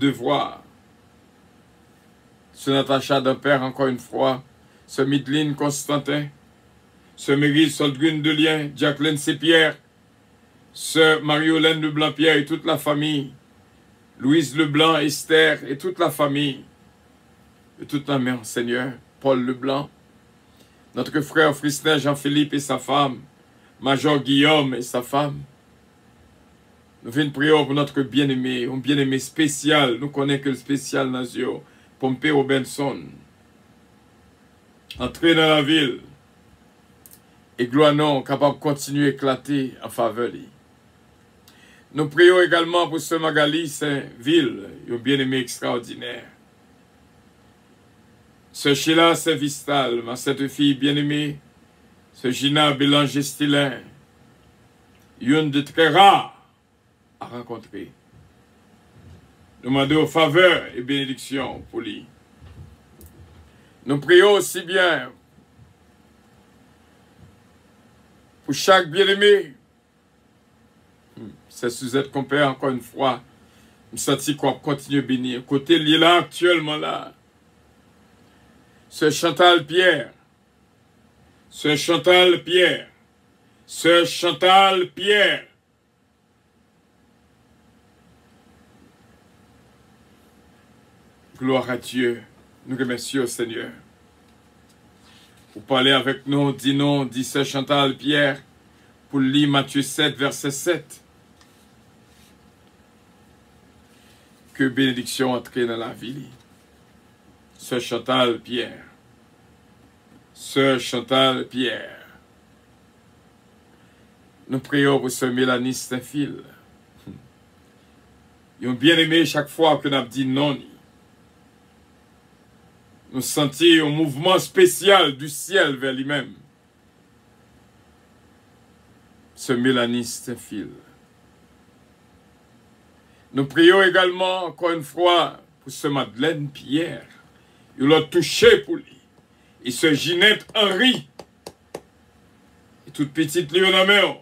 [SPEAKER 3] Natacha Depère, encore une fois, sœur Midline Constantin, sœur Méry Soldrune Delien, Jacqueline Sepierre, sœur Marie-Hélène Leblanc-Pierre et toute la famille, Louise Leblanc, Esther et toute la famille, et toute la mère, Seigneur, Paul Leblanc, notre frère Fristin Jean-Philippe et sa femme, Major Guillaume et sa femme. Nous venons prier pour notre bien-aimé, un bien-aimé spécial, nous connaissons que le spécial Nazio, Pompey Robinson. Entrer dans la ville, et gloire non, capable de continuer à éclater en faveur. Nous prions également pour ce Magali Saint-Ville, un bien-aimé extraordinaire. Ce Sheila Saint-Vistal, ma cette fille bien-aimée, ce Gina Bélanger-Stilin, une de très rare à rencontrer. Nous demandons faveur et bénédiction pour lui. Nous prions aussi bien pour chaque bien-aimé. C'est Suzette Compère, encore une fois. Je me sens qu'on continue à bénir. Côté il est là actuellement là. Sœur Chantal Pierre. Sœur Chantal Pierre. Sœur Chantal Pierre. Gloire à Dieu. Nous remercions au Seigneur. Pour parler avec nous, dit Sœur Chantal Pierre, pour lire Matthieu 7, verset 7. Que bénédiction entre dans la vie. Sœur Chantal Pierre. Sœur Chantal Pierre. Nous prions pour Sœur Mélanie Saint-Phil. Ils ont bien aimé chaque fois que nous avons dit non. Nous sentions un mouvement spécial du ciel vers lui-même. Sœur Mélanie Saint-Phil. Nous prions également, encore une fois, pour ce Madeleine Pierre. Il l'a touché pour lui. Et ce Ginette Henry. Et toute petite Léonaméon.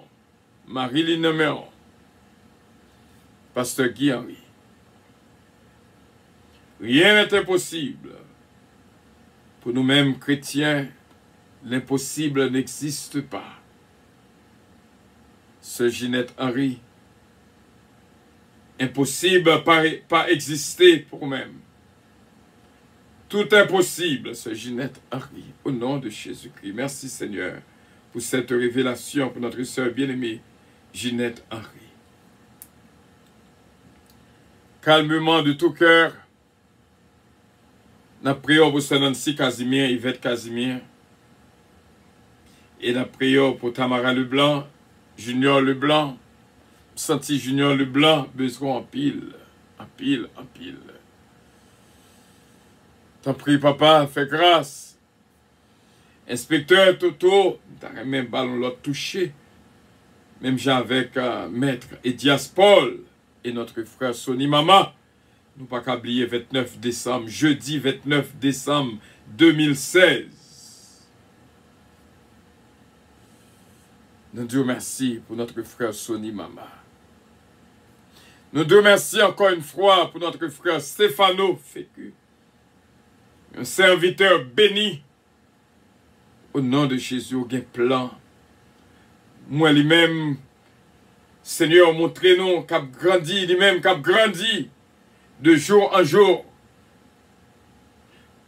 [SPEAKER 3] Marie-Line Naméon. Pasteur Guy Henry. Rien n'est impossible. Pour nous-mêmes chrétiens, l'impossible n'existe pas. Ce Ginette Henry. Impossible pas exister pour nous-mêmes. Tout impossible, ce Ginette Henry, au nom de Jésus-Christ. Merci Seigneur pour cette révélation pour notre sœur bien-aimée, Ginette Henry. Calmement de tout cœur, nous prions pour Sœur Nancy Casimir, Yvette Casimir. Et nous prions pour Tamara Leblanc, Junior Leblanc, Senti Junior Leblanc, besoin en pile, en pile, en pile. T'en prie, papa, fais grâce. Inspecteur Toto, t'as même ballon l'autre touché. Même j'ai avec Maître Edias Paul et notre frère Sonny Mama. Nous pas qu'à oublier 29 décembre, jeudi 29 décembre 2016. Nous disons merci pour notre frère Sonny Mama. Nous disons merci encore une fois pour notre frère Stéphano Fécu. Un serviteur béni. Au nom de Jésus, au gain plan. Moi lui-même, Seigneur, montrez-nous qu'a grandi, lui-même qu'a grandi de jour en jour.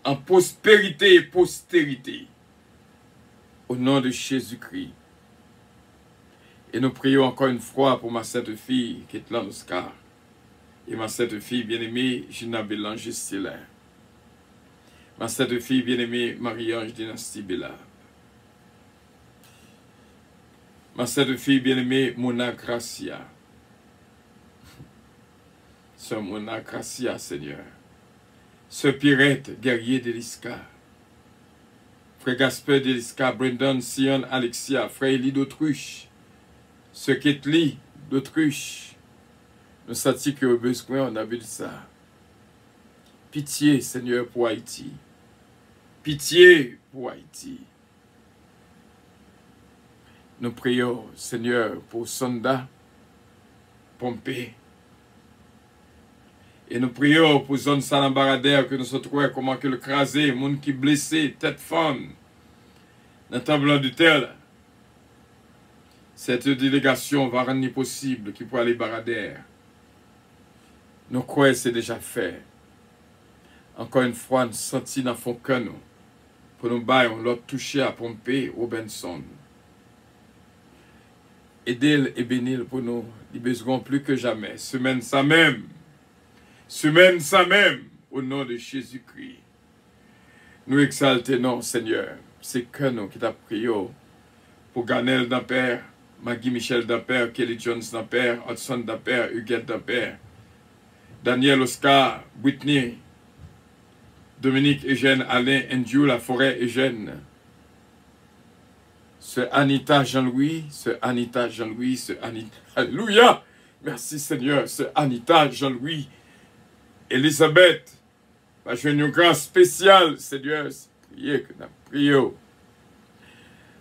[SPEAKER 3] En prospérité et postérité. Au nom de Jésus-Christ. Et nous prions encore une fois pour ma sainte fille, Ketlan Oscar. Et ma sainte fille bien-aimée, Gina Bélanger-Stilin. Ma sainte fille bien-aimée, Marie-Ange Dynastie Bella. Ma sainte fille bien-aimée, Mona Gracia. Sœur Mona Gracia, Seigneur. Sœur Pirette, guerrier d'Eliska. Frère Gaspard d'Eliska, Brendan, Sion, Alexia, Frère Élie d'Autruche. Sœur Ketli d'Autruche. Nous sentons que au besoin, on a vu ça. Pitié, Seigneur, pour Haïti. Pitié pour Haïti. Nous prions, Seigneur, pour Sonda, Pompée. Et nous prions pour zone Salambaradère que nous se trouvons, comment que le crasé, monde qui blessé, tête femme, dans le tableau du tel. Cette délégation va rendre possible qui peut aller Baradère. Nous croyons que c'est déjà fait. Encore une fois, nous sentons dans le fond que nous. pour nous bailler, l'autre touché à pomper Robinson. Aidez-le et bénis-le pour nous, il besoin plus que jamais. Semaine ça même, au nom de Jésus-Christ. Nous exaltons, Seigneur, c'est que nous qui t'a prié pour Ganel d'Ampère, Maggie Michel d'Ampère, Kelly Jones d'Ampère, Hudson d'Ampère, Huguette d'Ampère, Daniel Oscar, Whitney, Dominique Eugène, Alain, Andrew, La Forêt Eugène, ce Anita Jean-Louis, Alléluia, merci Seigneur, ce Anita Jean-Louis, Elisabeth, je une grâce spéciale, Seigneur, priez que nous prions.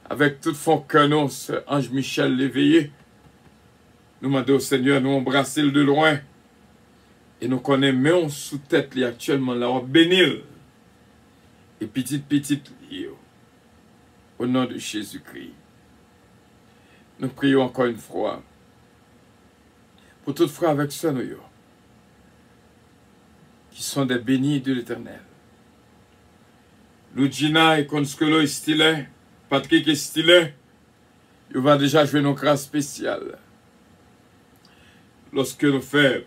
[SPEAKER 3] Avec tout fond que nous, ce Ange Michel l'éveillé, nous demandons au Seigneur, nous embrasser de loin, et nous connaissons sous tête actuellement là, bénir, et petit, au nom de Jésus-Christ. Nous prions encore une fois, pour tout frère avec ça, nous, qui sont des bénis de l'Éternel. Lugina et Consuelo et Stylé, Patrick et Stylé, il va déjà jouer nos grâces spéciales. Lorsque nous faisons,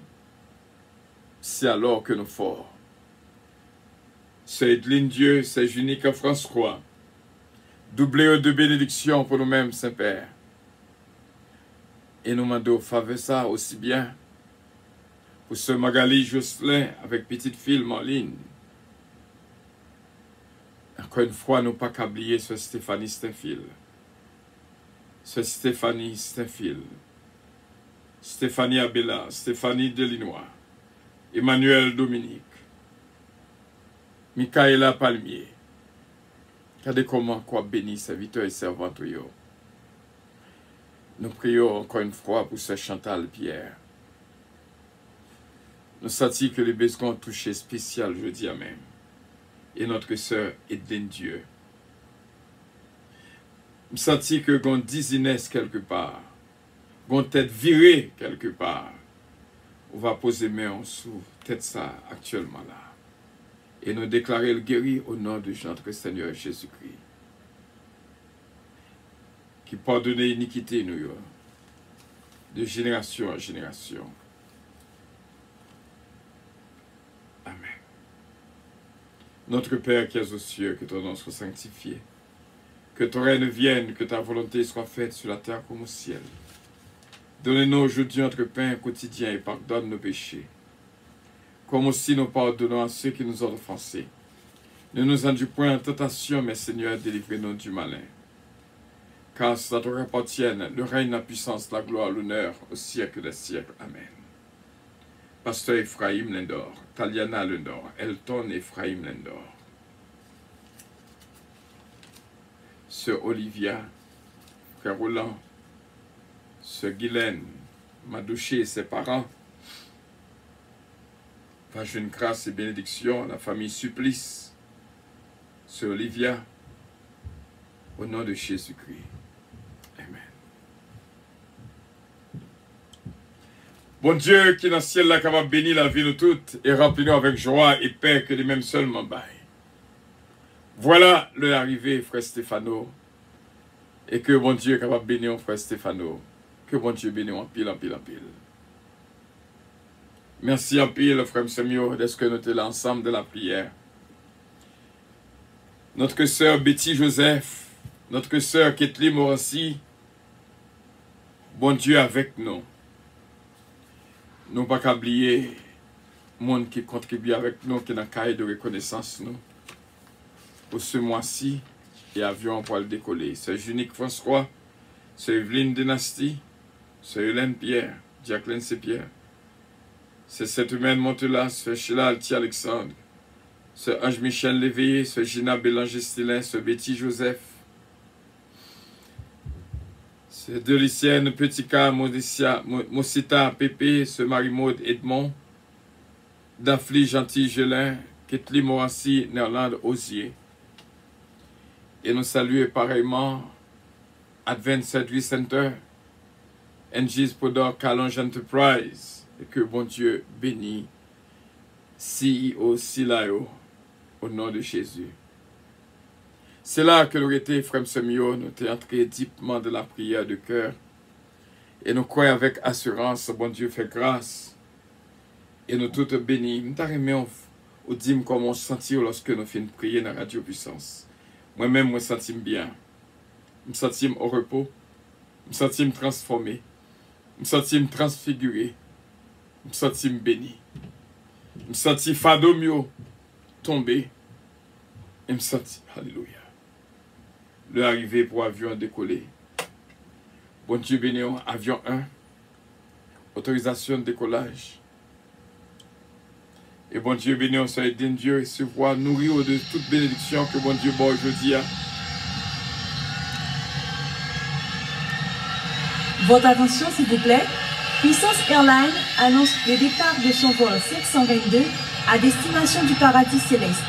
[SPEAKER 3] c'est alors que nous forts. C'est Edline Dieu, c'est Junique François. Doublez de bénédictions pour nous-mêmes, Saint-Père. Et nous demandons faveur ça aussi bien pour ce Magali Jocelyn avec petite fille Marlene. Encore une fois, nous pas qu'oublier ce Stéphanie Steinfil. Ce Stéphanie Steinfil. Stéphanie Abela, Stéphanie Delinois, Emmanuel Dominique, Michaela Palmier. Regardez comment quoi bénit serviteurs et servantes. Nous prions encore une fois pour ce Chantal Pierre. Nous sentons que les besoins ont touché spécial jeudi à même. Et notre sœur Edline Dieu. Nous sentons que nous avons 10 Inès quelque part. Nous avons tête virée quelque part. On va poser main sous tête ça actuellement là. Et nous déclarer le guéri au nom de notre Seigneur Jésus-Christ. Qui pardonne l'iniquité nous de génération en génération. Amen. Notre Père qui es aux cieux, que ton nom soit sanctifié. Que ton règne vienne, que ta volonté soit faite sur la terre comme au ciel. Donne-nous aujourd'hui notre pain quotidien et pardonne nos péchés. Comme aussi nous pardonnons à ceux qui nous ont offensés. Ne nous induis point en tentation, mais Seigneur, délivrez-nous du malin. Car c'est à toi qu'appartiennent le règne, la puissance, la gloire, l'honneur, au siècle des siècles. Amen. Pasteur Ephraim Lindor, Taliana Lindor, Elton Ephraim Lindor. Sœur Olivia, Frère Roland, Sœur Guylaine, Madouché et ses parents. Par une grâce et bénédiction à la famille Supplice, Sœur Olivia, au nom de Jésus-Christ. Amen. Bon Dieu, qui dans le ciel là capable de bénir la vie de toutes et remplir-nous avec joie et paix que les mêmes seulement baillent. Voilà le arrivé, frère Stéphano. Et que bon Dieu est capable de bénir frère Stéphano. Que bon Dieu bénisse en pile, en pile, en pile. Merci en pile, frère Samuel, d'être que nous sommes là ensemble de la prière. Notre sœur Betty Joseph, notre sœur Kathleen Morancy, bon Dieu avec nous. Nous ne pouvons pas oublier le monde qui contribue avec nous, qui est dans le cahier de reconnaissance nous. Pour ce mois-ci, et avion pour le décoller. C'est Junique François, c'est Evelyne Dynastie, c'est Hélène Pierre, Jacqueline C. Pierre. C'est cette humaine Montelas, c'est Sheila Alti Alexandre, c'est Ange Michel Léveillé, c'est Gina Bélanger-Stilin, c'est Betty Joseph, c'est Delicienne Petit-Cas, Mosita Pépé, c'est Marie-Maude Edmond, Daphne Gentil-Gelin, Kathleen Morassi, Nerland Osier. Et nous saluons pareillement Advanced Service Center, NG's Podor Calonge Enterprise. Et que bon Dieu bénisse CEO Silayo au nom de Jésus. C'est là que nous étions, frère Semio, nous étions entrés deepement de la prière de cœur. Et nous croyons avec assurance, bon Dieu fait grâce. Et nous tous bénis. Nous t'arrêtons au dire comment on se sentit lorsque nous faisons prier dans la Radio Puissance. Moi-même, je me sens bien. Je me sens au repos. Je me sens transformé. Je me sens transfiguré. Je me sens béni. Je me sens fado mieux tombé. Et je me sens, alléluia. Le arrivé pour avion décoller. Bon Dieu béni, avion 1. Autorisation de décollage. Et bon Dieu béni, on soit aidé Dieu et se voir nourrir de toute bénédiction que bon Dieu bon aujourd'hui.
[SPEAKER 4] Votre attention s'il vous plaît. Puissance Airlines annonce le départ de son vol 722 à destination du paradis céleste.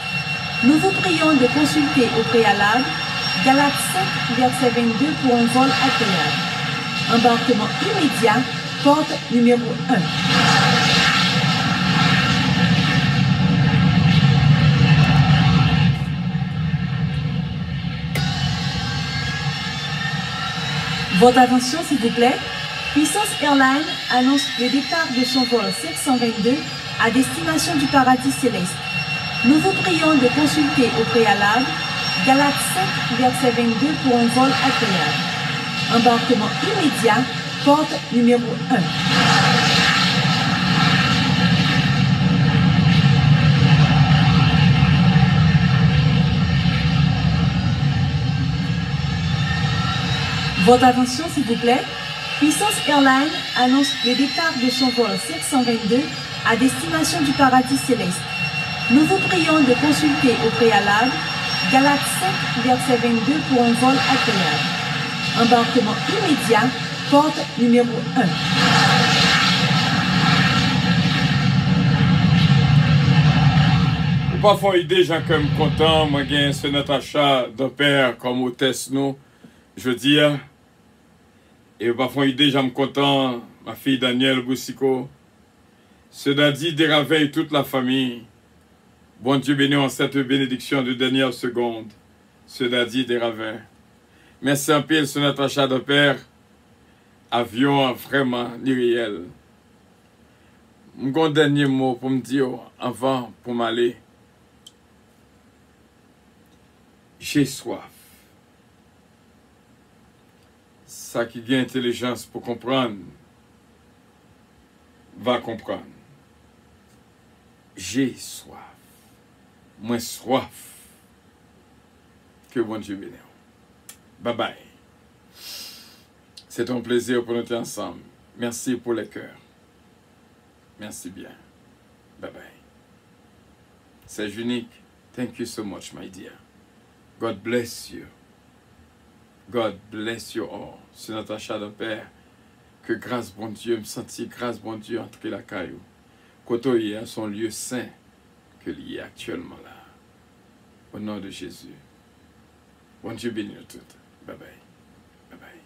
[SPEAKER 4] Nous vous prions de consulter au préalable Galates 5, verset 22 pour un vol agréable. Embarquement immédiat, porte numéro 1. Votre attention s'il vous plaît. Puissance Airlines annonce le départ de son vol 722 à destination du paradis céleste. Nous vous prions de consulter au préalable Galates 5, verset 22 pour un vol agréable. Embarquement immédiat, porte numéro 1. Votre attention s'il vous plaît. Puissance Airlines annonce le départ de son vol 722 à destination du paradis céleste. Nous vous prions de consulter au préalable Galates 5, verset 22 pour un vol agréable. Embarquement immédiat, porte numéro 1.
[SPEAKER 3] Parfois, il y a des gens qui sont contents. Moi, j'ai ce Natacha d'un père comme hôtesse, nous, je veux dire. Et parfois, il y a des gens contents. Ma fille Danielle Boussico. Cela dit, des réveils toute la famille. Bon Dieu béni en cette bénédiction de dernière seconde. Cela dit, des ravins. Merci un peu, ce Natacha de père. Avion vraiment irréel. Mon dernier mot pour me dire avant pour m'aller. J'ai soif. Ça qui a intelligence pour comprendre, va comprendre. J'ai soif. Moins soif que bon Dieu béni. Bye bye. C'est un plaisir pour nous être ensemble. Merci pour les cœurs. Merci bien. Bye bye. C'est unique. Thank you so much, my dear. God bless you. God bless you all. C'est Natacha de Père. Que grâce bon Dieu, me sentir grâce bon Dieu entre la caillou. Côté à son lieu saint que l'il est actuellement là. Au nom de Jésus. Bon Dieu bénisse nous toutes. Bye bye. Bye bye.